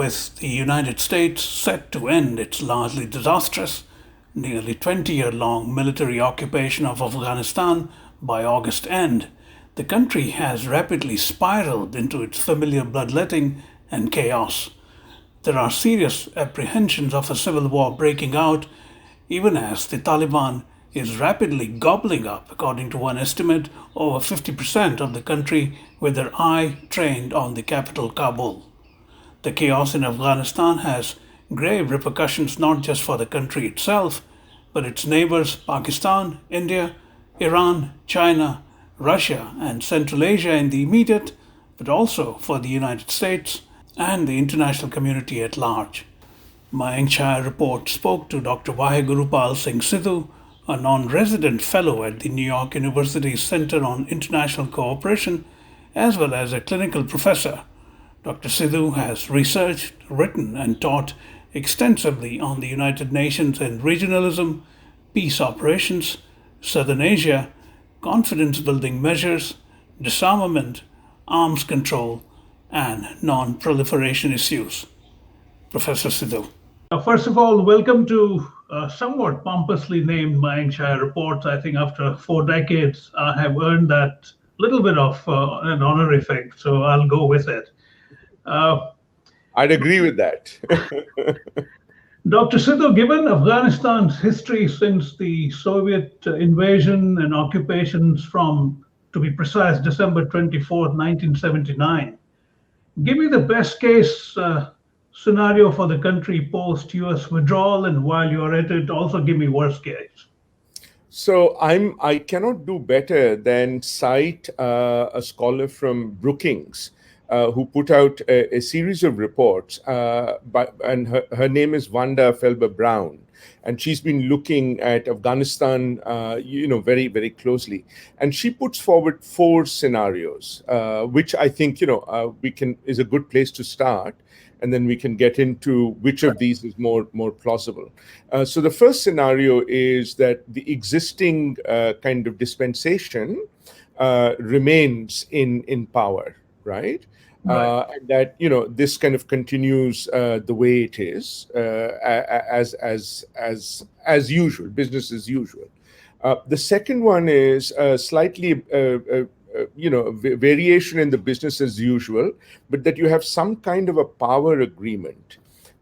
with the United States set to end its largely disastrous, nearly 20-year-long military occupation of Afghanistan by August end, the country has rapidly spiraled into its familiar bloodletting and chaos. There are serious apprehensions of a civil war breaking out, even as the Taliban is rapidly gobbling up, according to one estimate, over 50% of the country with their eye trained on the capital Kabul. The chaos in Afghanistan has grave repercussions not just for the country itself, but its neighbors Pakistan, India, Iran, China, Russia, and Central Asia in the immediate, but also for the United States and the international community at large. Mayank Chhaya Reports spoke to Dr. Waheguru Pal Singh Sidhu, a non-resident fellow at the New York University's Center on International Cooperation, as well as a clinical professor. Dr. Sidhu has researched, written, and taught extensively on the United Nations and regionalism, peace operations, Southern Asia, confidence building measures, disarmament, arms control, and non-proliferation issues. Professor Sidhu. First of all, welcome to somewhat pompously named Mayank Chhaya Reports. I think after 4 decades, I have earned that little bit of an honorific, so I'll go with it. I'd agree with that. Dr. Sidhu, given Afghanistan's history since the Soviet invasion and occupations from, to be precise, December 24th, 1979, give me the best case scenario for the country post US withdrawal, and while you're at it, also give me worst case. So I cannot do better than cite a scholar from Brookings who put out a series of reports, and her name is Wanda Felber Brown, and she's been looking at Afghanistan, very, very closely, and she puts forward 4 scenarios, which I think is a good place to start, and then we can get into which of these is more plausible. So the first scenario is that the existing kind of dispensation remains in power, right? And that this kind of continues the way it is, as usual, business as usual. The second one is slightly variation in the business as usual, but that you have some kind of a power agreement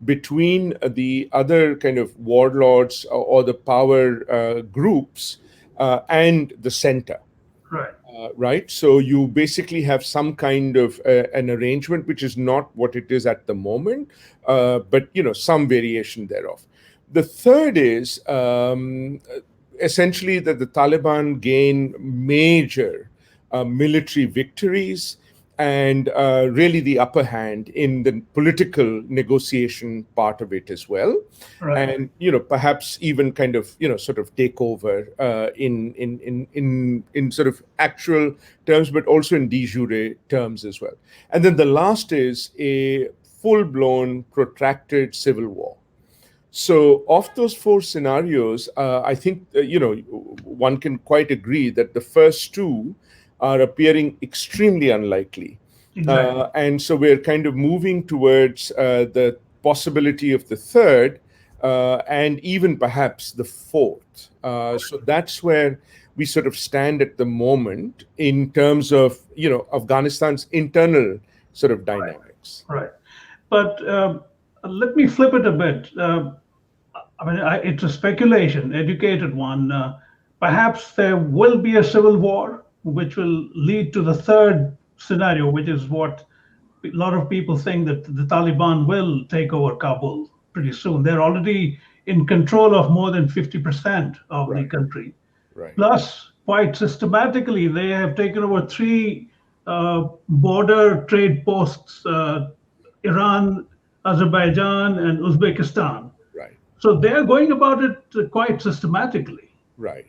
between the other kind of warlords or the power groups and the center. Right. Right. So you basically have some kind of an arrangement, which is not what it is at the moment, but some variation thereof. The third is essentially that the Taliban gain major military victories and really the upper hand in the political negotiation part of it as well. Right. And perhaps even kind of sort of take over in sort of actual terms, but also in de jure terms as well. And then the last is a full-blown protracted civil war. So of those 4 scenarios, I think one can quite agree that the first 2 are appearing extremely unlikely. Exactly. And so we're kind of moving towards the possibility of the third and even perhaps the fourth. So that's where we sort of stand at the moment in terms of, Afghanistan's internal sort of dynamics. Right. But let me flip it a bit. It's a speculation, educated one. Perhaps there will be a civil war, which will lead to the third scenario, which is what a lot of people think, that the Taliban will take over Kabul pretty soon. They're already in control of more than 50% of the country. Right. Plus, quite systematically, they have taken over 3 border trade posts, Iran, Azerbaijan, and Uzbekistan. Right. So they're going about it quite systematically. Right.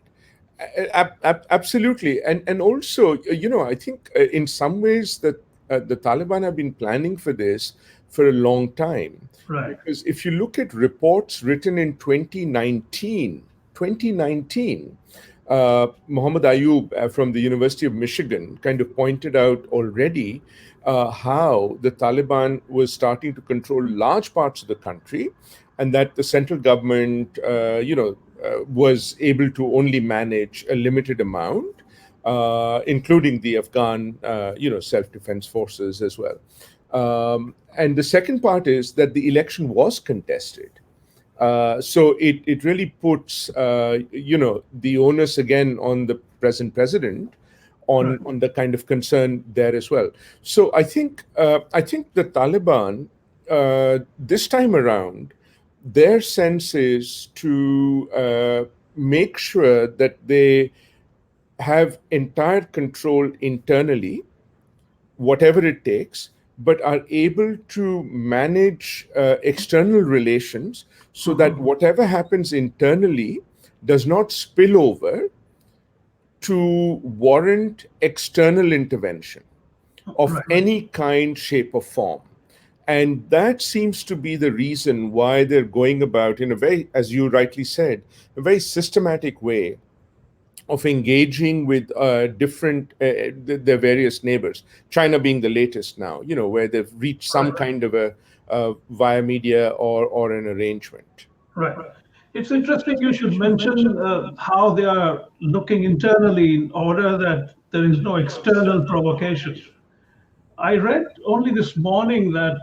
Absolutely. And also, I think in some ways that the Taliban have been planning for this for a long time. Right. Because if you look at reports written in 2019, Mohammed Ayub from the University of Michigan kind of pointed out already how the Taliban was starting to control large parts of the country, and that the central government, was able to only manage a limited amount, including the Afghan, self-defense forces as well. And the second part is that the election was contested. So it really puts, the onus again on the present president on the kind of concern there as well. So I think the Taliban, this time around, their sense is to make sure that they have entire control internally, whatever it takes, but are able to manage external relations so that whatever happens internally does not spill over to warrant external intervention of any kind, shape, or form. And that seems to be the reason why they're going about, in a very, as you rightly said, a very systematic way of engaging with their various neighbors. China being the latest now, where they've reached some kind of a via media or an arrangement. Right. It's interesting you should mention how they are looking internally in order that there is no external provocation. I read only this morning that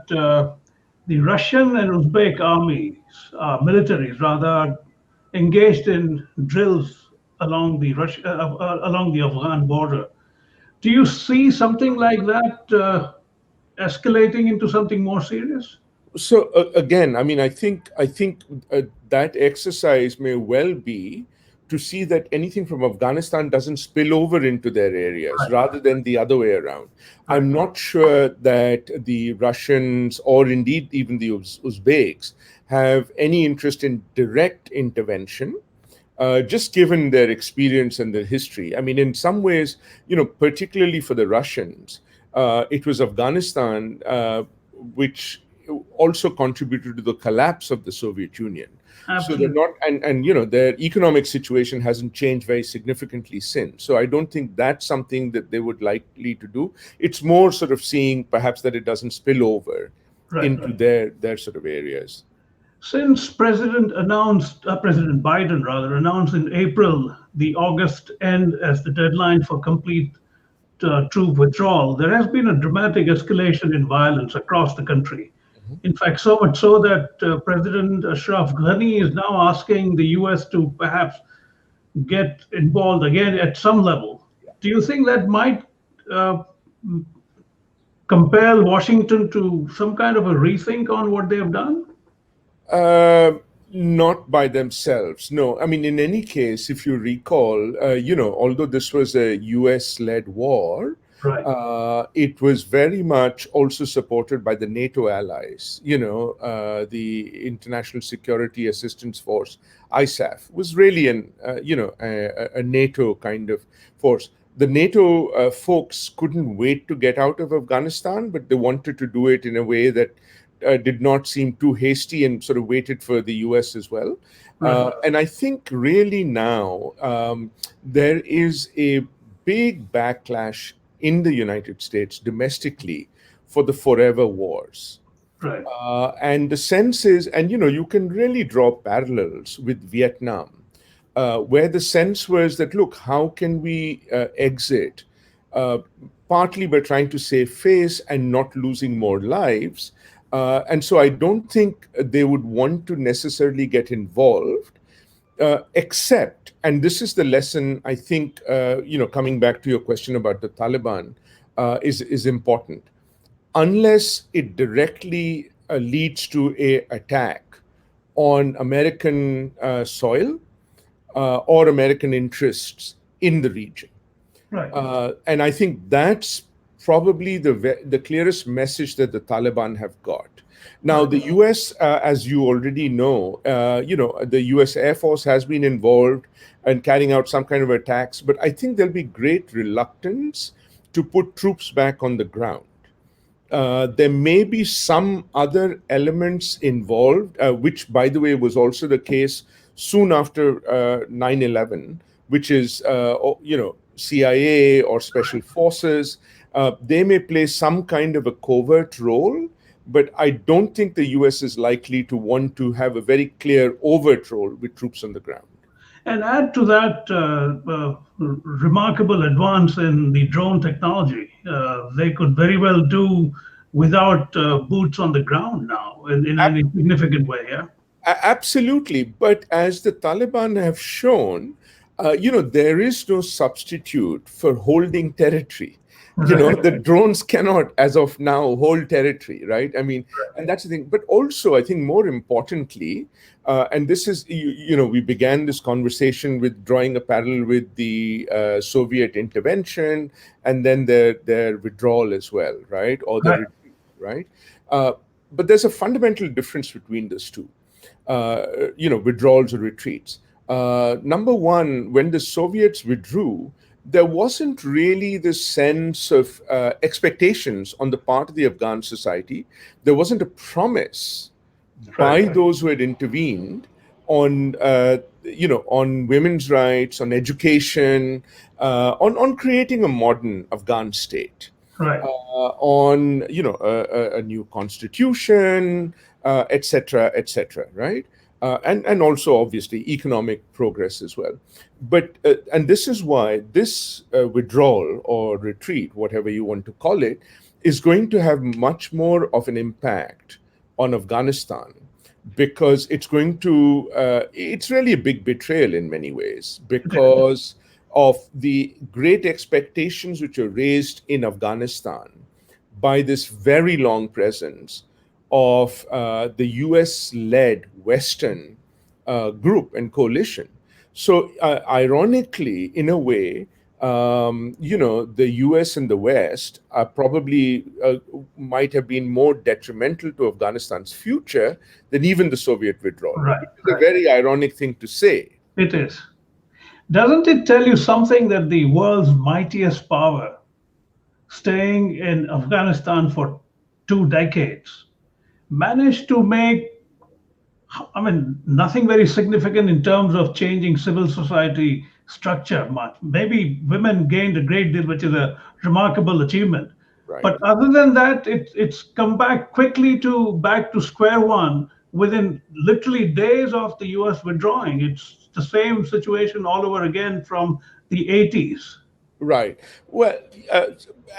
the Russian and Uzbek armies, militaries rather, are engaged in drills along the Afghan border. Do you see something like that escalating into something more serious? So again, I mean, I think that exercise may well be to see that anything from Afghanistan doesn't spill over into their areas, rather than the other way around. I'm not sure that the Russians, or indeed even the Uzbeks, have any interest in direct intervention, just given their experience and their history. I mean, in some ways, particularly for the Russians, it was Afghanistan which also contributed to the collapse of the Soviet Union. Absolutely. So they're not, and their economic situation hasn't changed very significantly since. So I don't think that's something that they would likely to do. It's more sort of seeing perhaps that it doesn't spill over into their sort of areas. Since President Biden rather announced in April the August end as the deadline for complete troop withdrawal, there has been a dramatic escalation in violence across the country. In fact, so much so that President Ashraf Ghani is now asking the US to perhaps get involved again at some level. Do you think that might compel Washington to some kind of a rethink on what they have done? Not by themselves, no. I mean, in any case, if you recall, although this was a US-led war, it was very much also supported by the NATO allies. The International Security Assistance Force, ISAF, was really a NATO kind of force. The NATO folks couldn't wait to get out of Afghanistan, but they wanted to do it in a way that did not seem too hasty, and sort of waited for the US as well. And I think really now there is a big backlash in the United States domestically for the forever wars. And the sense is, and you can really draw parallels with Vietnam, where the sense was that, look, how can we exit, partly by trying to save face and not losing more lives. And so I don't think they would want to necessarily get involved, except, and this is the lesson I think, coming back to your question about the Taliban, is important. Unless it directly leads to an attack on American soil or American interests in the region. And I think that's probably the clearest message that the Taliban have got. Now, the US, as you already know, the US Air Force has been involved in carrying out some kind of attacks, but I think there'll be great reluctance to put troops back on the ground. There may be some other elements involved, which, by the way, was also the case soon after 9/11, which is, CIA or special forces. They may play some kind of a covert role, but I don't think the US is likely to want to have a very clear overt role with troops on the ground. And add to that remarkable advance in the drone technology. They could very well do without boots on the ground now in any significant way. Yeah. Absolutely. But as the Taliban have shown, there is no substitute for holding territory. The drones cannot, as of now, hold territory, right? I mean, and that's the thing. But also, I think more importantly, and this is, we began this conversation with drawing a parallel with the Soviet intervention and then their withdrawal as well, right? Or the retreat, right? But there's a fundamental difference between those two. Withdrawals or retreats. Number one, when the Soviets withdrew, there wasn't really this sense of expectations on the part of the Afghan society. There wasn't a promise by those who had intervened on, on women's rights, on education, on creating a modern Afghan state. Right. On a new constitution, etc., right? And also obviously economic progress as well. But and this is why this withdrawal or retreat, whatever you want to call it, is going to have much more of an impact on Afghanistan, because it's going to it's really a big betrayal in many ways, because of the great expectations which are raised in Afghanistan by this very long presence of the US-led Western group and coalition. So ironically, in a way, the US and the West are probably might have been more detrimental to Afghanistan's future than even the Soviet withdrawal. Right. It's a very ironic thing to say. It is. Doesn't it tell you something that the world's mightiest power, staying in Afghanistan for 2 decades, managed to make, nothing very significant in terms of changing civil society structure much. Maybe women gained a great deal, which is a remarkable achievement. Right. But other than that, it's come back quickly back to square one within literally days of the US withdrawing. It's the same situation all over again from the 80s. Right. Well,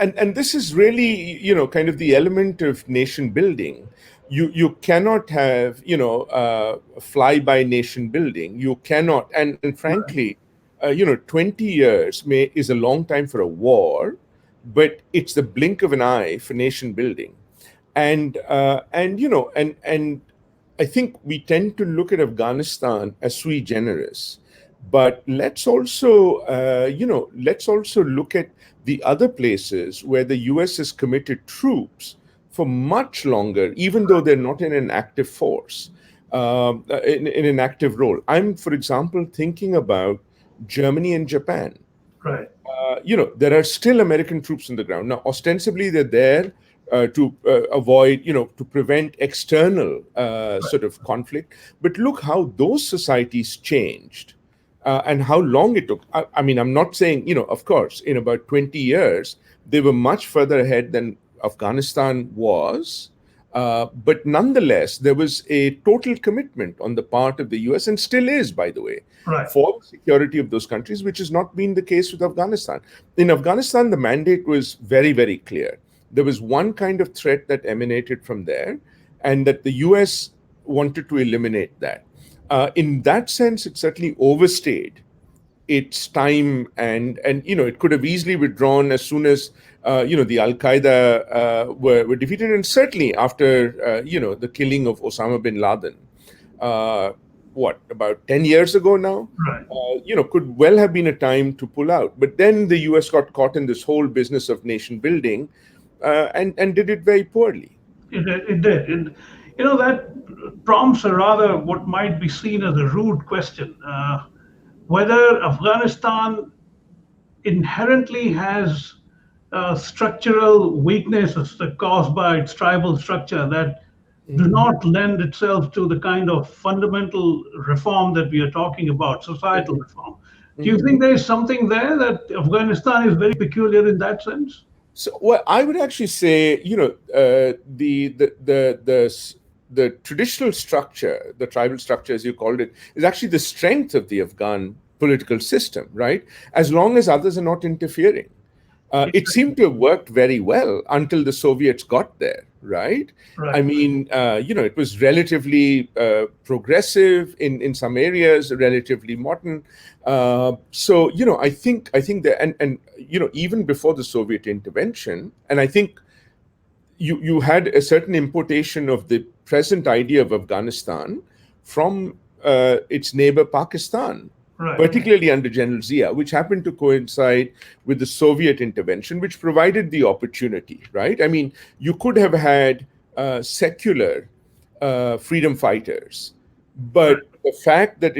and this is really, kind of the element of nation building. You cannot have, fly-by nation building. You cannot, and frankly, 20 years is a long time for a war, but it's the blink of an eye for nation building. And I think we tend to look at Afghanistan as sui generis, but let's also look at the other places where the US has committed troops for much longer, even though they're not in an active force, in an active role. I'm, for example, thinking about Germany and Japan. Right. There are still American troops on the ground. Now, ostensibly, they're there to avoid, to prevent external sort of conflict. But look how those societies changed and how long it took. I'm not saying, of course, in about 20 years, they were much further ahead than Afghanistan was. But nonetheless, there was a total commitment on the part of the US, and still is, by the way, for the security of those countries, which has not been the case with Afghanistan. In Afghanistan, the mandate was very, very clear. There was one kind of threat that emanated from there, and that the US wanted to eliminate that. In that sense, it certainly overstayed its time, and it could have easily withdrawn as soon as the Al-Qaeda were defeated, and certainly after the killing of Osama bin Laden, about 10 years ago now, could well have been a time to pull out. But then the US got caught in this whole business of nation building, and did it very poorly. It did. And, that prompts a rather what might be seen as a rude question. Whether Afghanistan inherently has structural weaknesses that caused by its tribal structure that do not lend itself to the kind of fundamental reform that we are talking about, societal reform. Do you think there is something there that Afghanistan is very peculiar in that sense? So, well, I would actually say, the traditional structure, the tribal structure, as you called it, is actually the strength of the Afghan political system, right? As long as others are not interfering. It seemed to have worked very well until the Soviets got there, right? I Right. mean, it was relatively progressive in some areas, relatively modern. I think that, and even before the Soviet intervention, and I think you had a certain importation of the present idea of Afghanistan from its neighbor Pakistan, Right. particularly under General Zia, which happened to coincide with the Soviet intervention, which provided the opportunity, right? I mean, you could have had secular freedom fighters, Right. but the fact that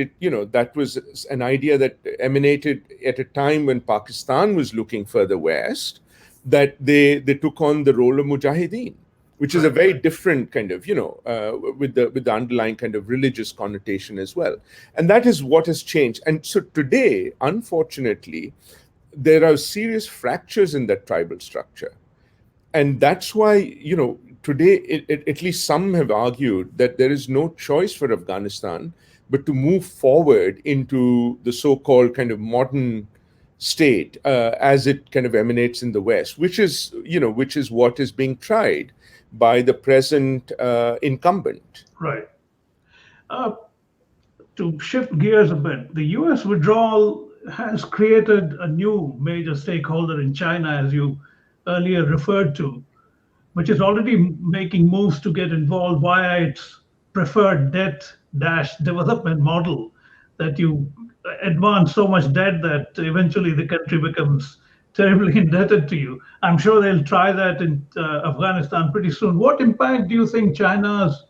that was an idea that emanated at a time when Pakistan was looking further west, that they took on the role of mujahideen, which is a very different kind of with the underlying kind of religious connotation as well, and that is what has changed. And so today, unfortunately, there are serious fractures in that tribal structure, and that's why today at least some have argued that there is no choice for Afghanistan but to move forward into the so-called kind of modern state as it kind of emanates in the West, which is what is being tried by the present incumbent. Right. Uh, to shift gears a bit, the US withdrawal has created a new major stakeholder in China, as you earlier referred to, which is already making moves to get involved via its preferred debt dash development model, that you advance so much debt that eventually the country becomes terribly indebted to you. I'm sure they'll try that in Afghanistan pretty soon. What impact do you think China's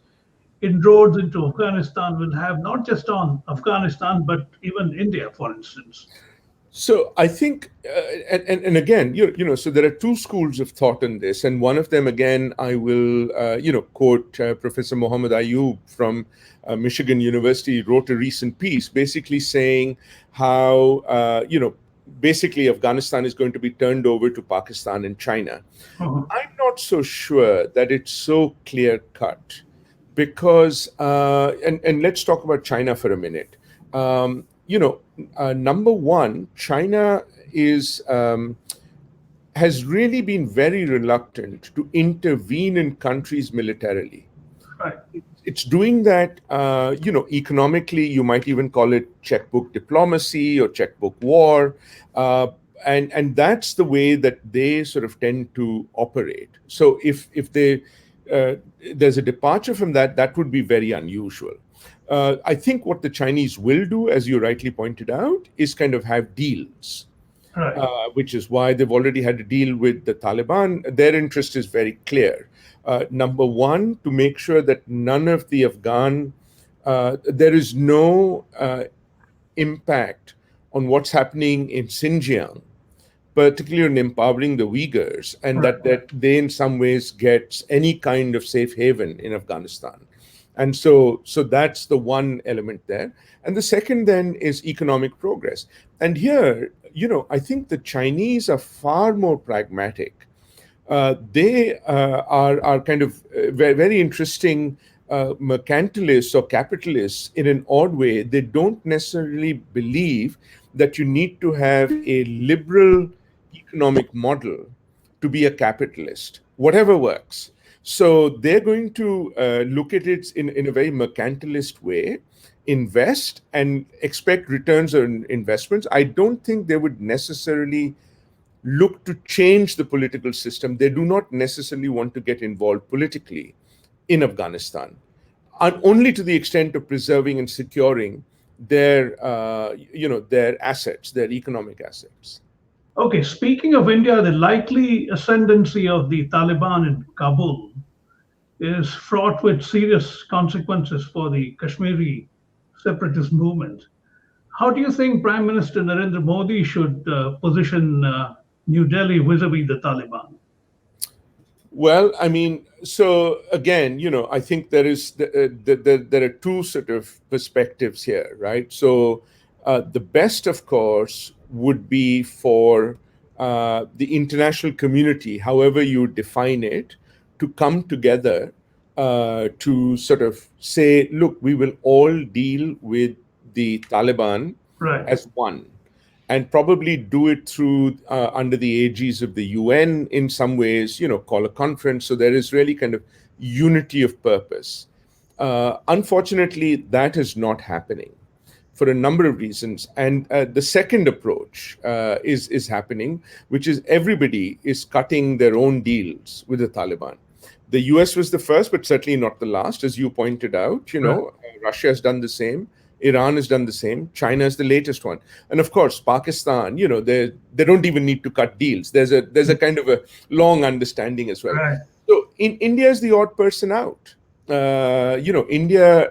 inroads into Afghanistan will have, not just on Afghanistan, but even India, for instance? So I think, and again, so there are two schools of thought in this, and one of them, again, I will, quote Professor Mohammed Ayub from Michigan University, wrote a recent piece, basically saying how, basically Afghanistan is going to be turned over to Pakistan and China. Uh-huh. I'm not so sure that it's so clear cut, because, and let's talk about China for a minute. Number one, China has really been very reluctant to intervene in countries militarily. Right. It's doing that, economically. You might even call it checkbook diplomacy or checkbook war, and that's the way that they sort of tend to operate. So if there's a departure from that, that would be very unusual. I think what the Chinese will do, as you rightly pointed out, is kind of have deals, Right. which is why they've already had a deal with the Taliban. Their interest is very clear. Number one, to make sure that none of the there is no impact on what's happening in Xinjiang, particularly in empowering the Uyghurs, and Right. that they in some ways get any kind of safe haven in Afghanistan. And so that's the one element there. And the second then is economic progress. And here, I think the Chinese are far more pragmatic. They are kind of very, very interesting mercantilists or capitalists in an odd way. They don't necessarily believe that you need to have a liberal economic model to be a capitalist, whatever works. So they're going to look at it in a very mercantilist way, invest and expect returns on investments. I don't think they would necessarily look to change the political system. They do not necessarily want to get involved politically in Afghanistan, and only to the extent of preserving and securing their assets, their economic assets. Okay, speaking of India, the likely ascendancy of the Taliban in Kabul is fraught with serious consequences for the Kashmiri separatist movement. How do you think Prime Minister Narendra Modi should position New Delhi vis-a-vis the Taliban? Well, I mean, so again, I think there are two sort of perspectives here, right? So the best, of course, would be for the international community, however you define it, to come together to sort of say, look, we will all deal with the Taliban Right. as one, and probably do it through under the aegis of the UN in some ways, call a conference. So there is really kind of unity of purpose. Unfortunately, that is not happening for a number of reasons. And the second approach is happening, which is everybody is cutting their own deals with the Taliban. The US was the first, but certainly not the last, as you pointed out. Russia has done the same. Iran has done the same. China is the latest one, and of course, Pakistan. They don't even need to cut deals. There's a kind of a long understanding as well. Right. So India is the odd person out. India.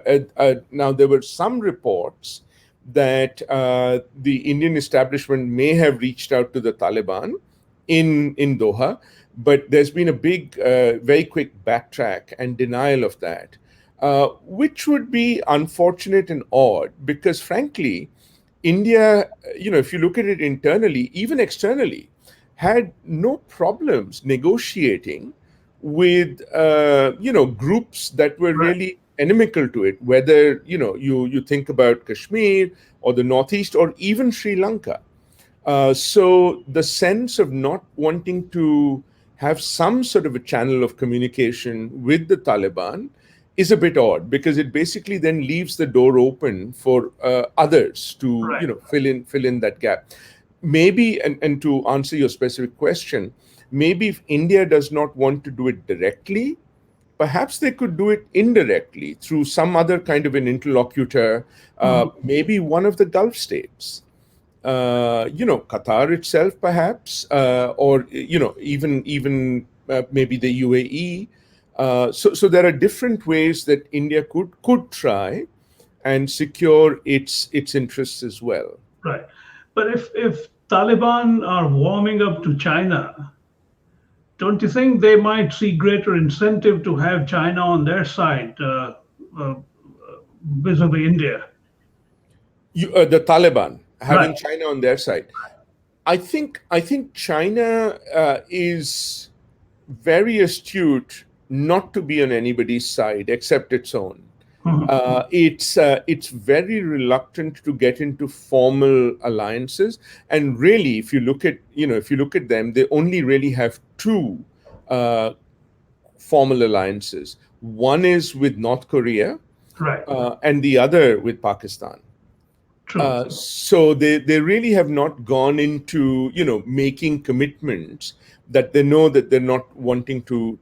Now there were some reports that the Indian establishment may have reached out to the Taliban in Doha, but there's been a big, very quick backtrack and denial of that. Which would be unfortunate and odd because, frankly, India, if you look at it internally, even externally, had no problems negotiating with, groups that were really inimical to it, whether, you think about Kashmir or the Northeast or even Sri Lanka. So the sense of not wanting to have some sort of a channel of communication with the Taliban is a bit odd because it basically then leaves the door open for others to fill in that gap. Maybe, and to answer your specific question, maybe if India does not want to do it directly, perhaps they could do it indirectly through some other kind of an interlocutor, maybe one of the Gulf states. Qatar itself, perhaps, or even maybe the UAE. So there are different ways that India could try and secure its interests as well. Right. But if Taliban are warming up to China, don't you think they might see greater incentive to have China on their side vis-a-vis India? The Taliban having China on their side. I think China is very astute not to be on anybody's side except its own. It's very reluctant to get into formal alliances, and really, if you look at them, they only really have two formal alliances. One is with North Korea, and the other with Pakistan. So they really have not gone into making commitments that they know that they're not wanting to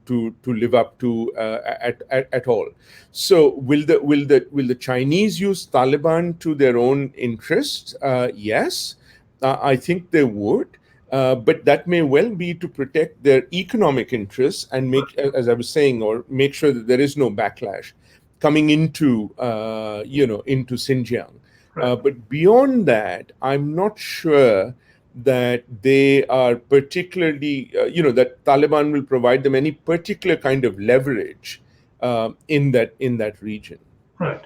live up to at all. So will the Chinese use Taliban to their own interests? Yes, I think they would. But that may well be to protect their economic interests and make, as I was saying, or make sure that there is no backlash coming into Xinjiang. But beyond that, I'm not sure that they are particularly, that Taliban will provide them any particular kind of leverage in that region. Right.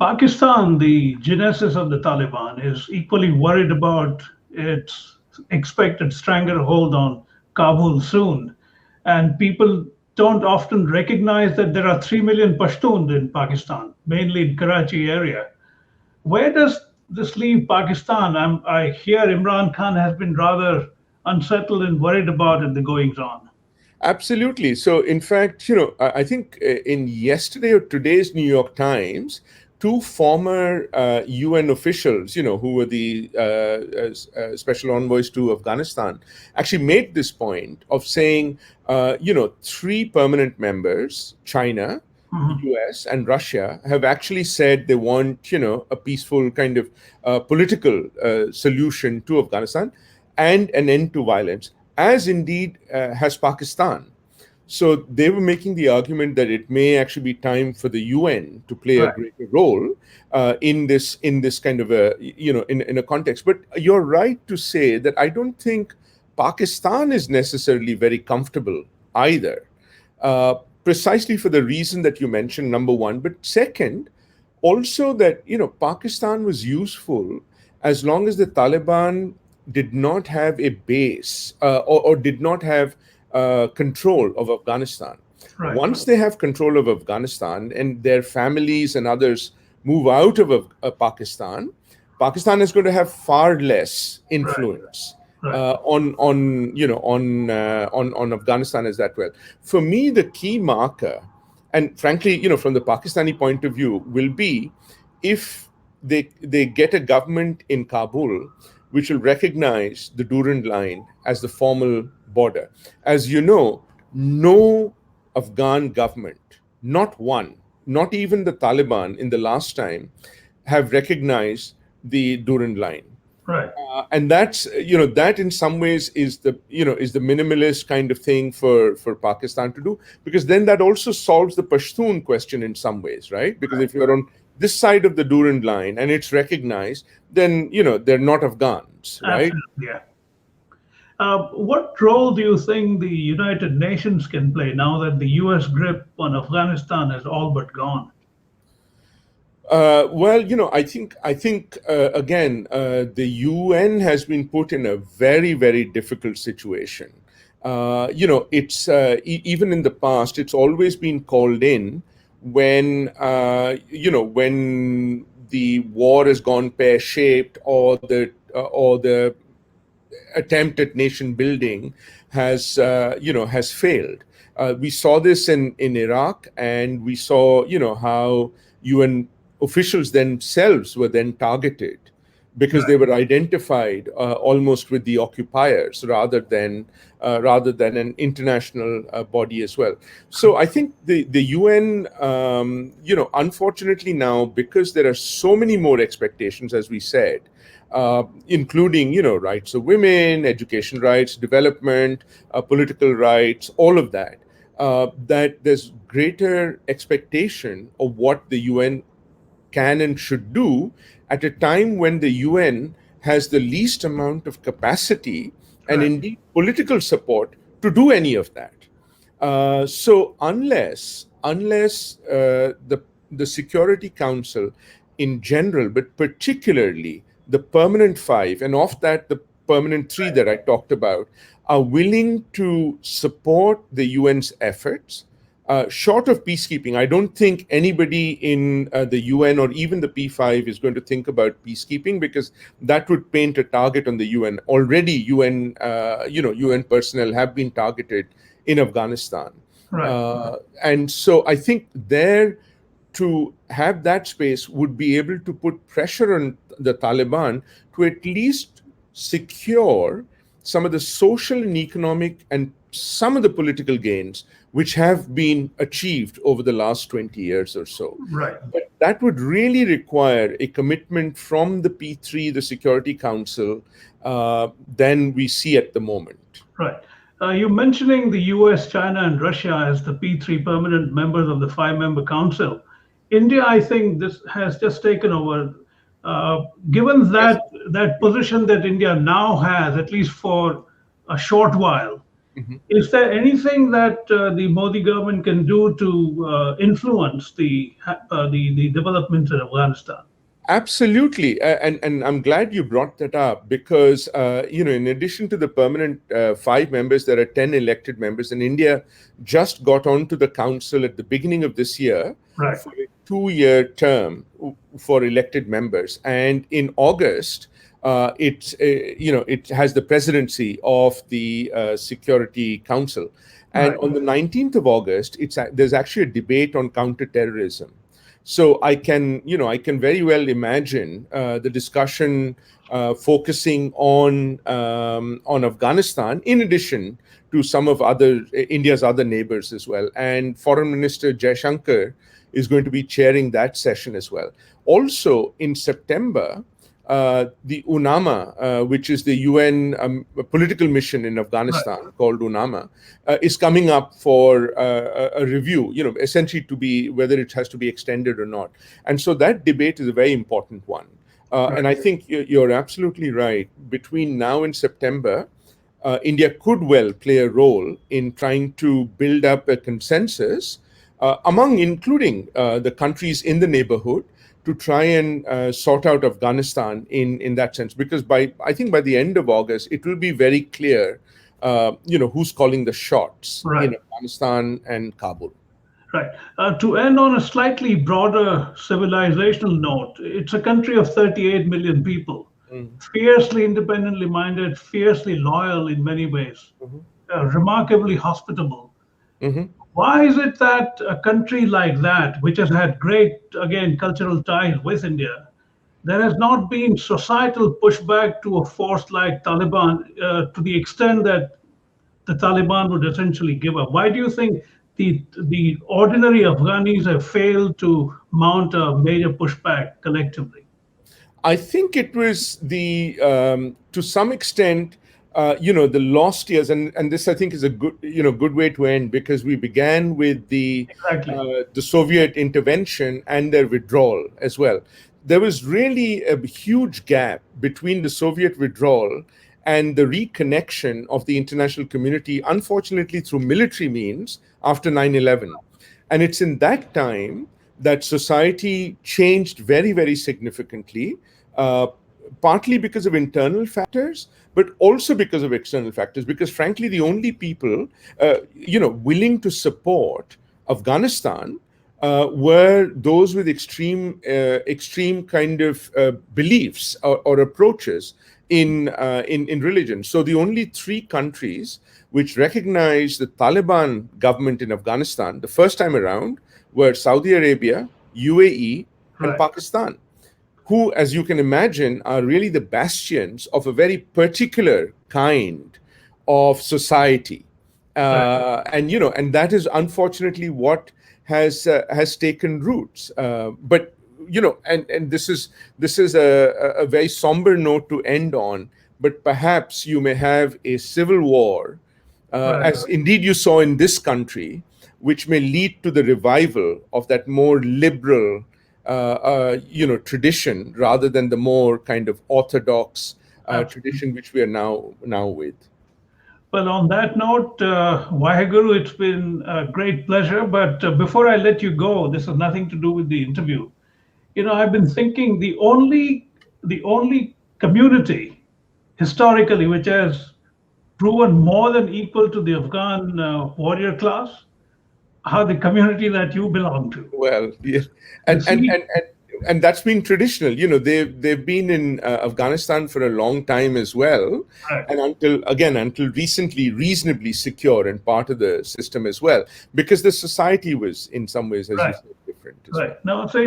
Pakistan, the genesis of the Taliban, is equally worried about its expected stranglehold on Kabul soon. And people don't often recognize that there are 3 million Pashtuns in Pakistan, mainly in Karachi area. Where does this leave Pakistan? I hear Imran Khan has been rather unsettled and worried about it, the goings on. Absolutely. So, in fact, I think in yesterday or today's New York Times, two former UN officials, who were the special envoys to Afghanistan, actually made this point of saying, three permanent members, China, US and Russia, have actually said they want, a peaceful kind of political solution to Afghanistan and an end to violence, as indeed has Pakistan. So they were making the argument that it may actually be time for the UN to play a greater role in this kind of a, in a context. But you're right to say that I don't think Pakistan is necessarily very comfortable either. Precisely for the reason that you mentioned, number one. But second, also that, Pakistan was useful as long as the Taliban did not have a base or did not have control of Afghanistan. Right. Once they have control of Afghanistan and their families and others move out of Pakistan, Pakistan is going to have far less influence Right. on Afghanistan as that well. For me, the key marker, and frankly, from the Pakistani point of view, will be if they get a government in Kabul which will recognize the Durand Line as the formal border. As you know, no Afghan government, not one, not even the Taliban in the last time, have recognized the Durand Line. Right. And that's, that in some ways is the minimalist kind of thing for Pakistan to do, because then that also solves the Pashtun question in some ways, right? Because if you're on this side of the Durand Line and it's recognized, then, they're not Afghans, right? Absolutely, yeah. What role do you think the United Nations can play now that the US grip on Afghanistan is all but gone? Well, I think again, the UN has been put in a very, very difficult situation. It's even in the past, it's always been called in when when the war has gone pear-shaped, or the attempt at nation building has failed. We saw this in Iraq, and we saw how UN officials themselves were then targeted because they were identified almost with the occupiers rather than an international body as well. So I think the UN, unfortunately now, because there are so many more expectations, as we said, including rights of women, education rights, development, political rights, all of that, that there's greater expectation of what the UN can and should do at a time when the UN has the least amount of capacity and indeed political support to do any of that. So unless the Security Council in general, but particularly the permanent five, and of that the permanent three that I talked about, are willing to support the UN's efforts, short of peacekeeping, I don't think anybody in the UN or even the P5 is going to think about peacekeeping, because that would paint a target on the UN. Already, UN personnel have been targeted in Afghanistan, and so I think there to have that space would be able to put pressure on the Taliban to at least secure some of the social and economic and some of the political gains which have been achieved over the last 20 years or so. Right. But that would really require a commitment from the P3, the Security Council, than we see at the moment. Right. You're mentioning the US, China, and Russia as the P3 permanent members of the five-member council. India, I think, this has just taken over. Given that position that India now has, at least for a short while, is there anything that the Modi government can do to influence the developments in Afghanistan? Absolutely, and I'm glad you brought that up, because in addition to the permanent five members, there are 10 elected members, and India just got onto the council at the beginning of this year for a 2-year term for elected members, and in August, it has the presidency of the Security Council, and on the 19th of August, there's actually a debate on counterterrorism. So I can very well imagine the discussion focusing on Afghanistan, in addition to some of India's other neighbors as well. And Foreign Minister Jaishankar is going to be chairing that session as well. Also in September, the UNAMA, which is the UN political mission in Afghanistan called UNAMA, is coming up for a review, essentially to be whether it has to be extended or not. And so that debate is a very important one. And I think you're absolutely right. Between now and September, India could well play a role in trying to build up a consensus including the countries in the neighborhood, to try and sort out Afghanistan in that sense, because I think by the end of August it will be very clear, who's calling the shots in Afghanistan and Kabul. Right. To end on a slightly broader civilizational note, it's a country of 38 million people, fiercely independently minded, fiercely loyal in many ways, remarkably hospitable. Why is it that a country like that, which has had great, again, cultural ties with India, there has not been societal pushback to a force like Taliban to the extent that the Taliban would essentially give up? Why do you think the ordinary Afghanis have failed to mount a major pushback collectively? I think it was to some extent, the lost years, and this I think is a good way to end, because we began with the Soviet intervention and their withdrawal as well. There was really a huge gap between the Soviet withdrawal and the reconnection of the international community, unfortunately through military means, after 9/11. And it's in that time that society changed very, very significantly, partly because of internal factors, but also because of external factors, because frankly, the only people, willing to support Afghanistan were those with extreme kind of beliefs or approaches in religion. So the only three countries which recognized the Taliban government in Afghanistan the first time around were Saudi Arabia, UAE, and Pakistan, who, as you can imagine, are really the bastions of a very particular kind of society. And that is unfortunately what has taken roots. But and this is a very somber note to end on. But perhaps you may have a civil war, as indeed you saw in this country, which may lead to the revival of that more liberal, tradition, rather than the more kind of orthodox tradition which we are now with. Well, on that note, Waheguru, it's been a great pleasure. But before I let you go, this has nothing to do with the interview. I've been thinking the only community historically which has proven more than equal to the Afghan warrior class are the community that you belong to. Well, yeah, and that's been traditional. They've been in Afghanistan for a long time as well, and until recently, reasonably secure and part of the system as well, because the society was in some ways, as you said, different. Now, so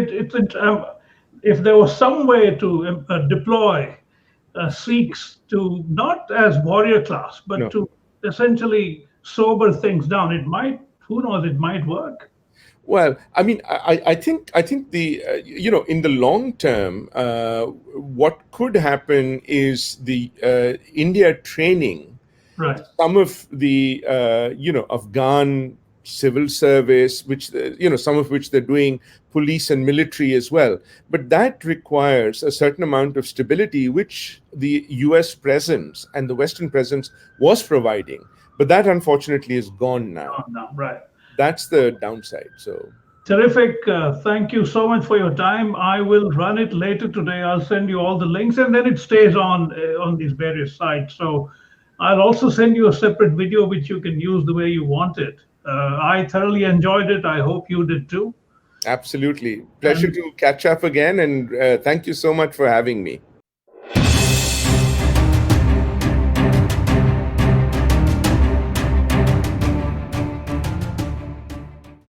if there was some way to deploy Sikhs to not as warrior class, but to essentially sober things down, it might. Who knows? It might work. Well, I mean, I think the in the long term, what could happen is the India training some of the Afghan civil service, which some of which they're doing, police and military as well. But that requires a certain amount of stability, which the US presence and the Western presence was providing. But that unfortunately is gone now. That's the downside. So terrific. Thank you so much for your time. I will run it later today. I'll send you all the links, and then it stays on these various sites. So I'll also send you a separate video which you can use the way you want it. I thoroughly enjoyed it. I hope you did too. Absolutely. Pleasure to catch up again, and thank you so much for having me.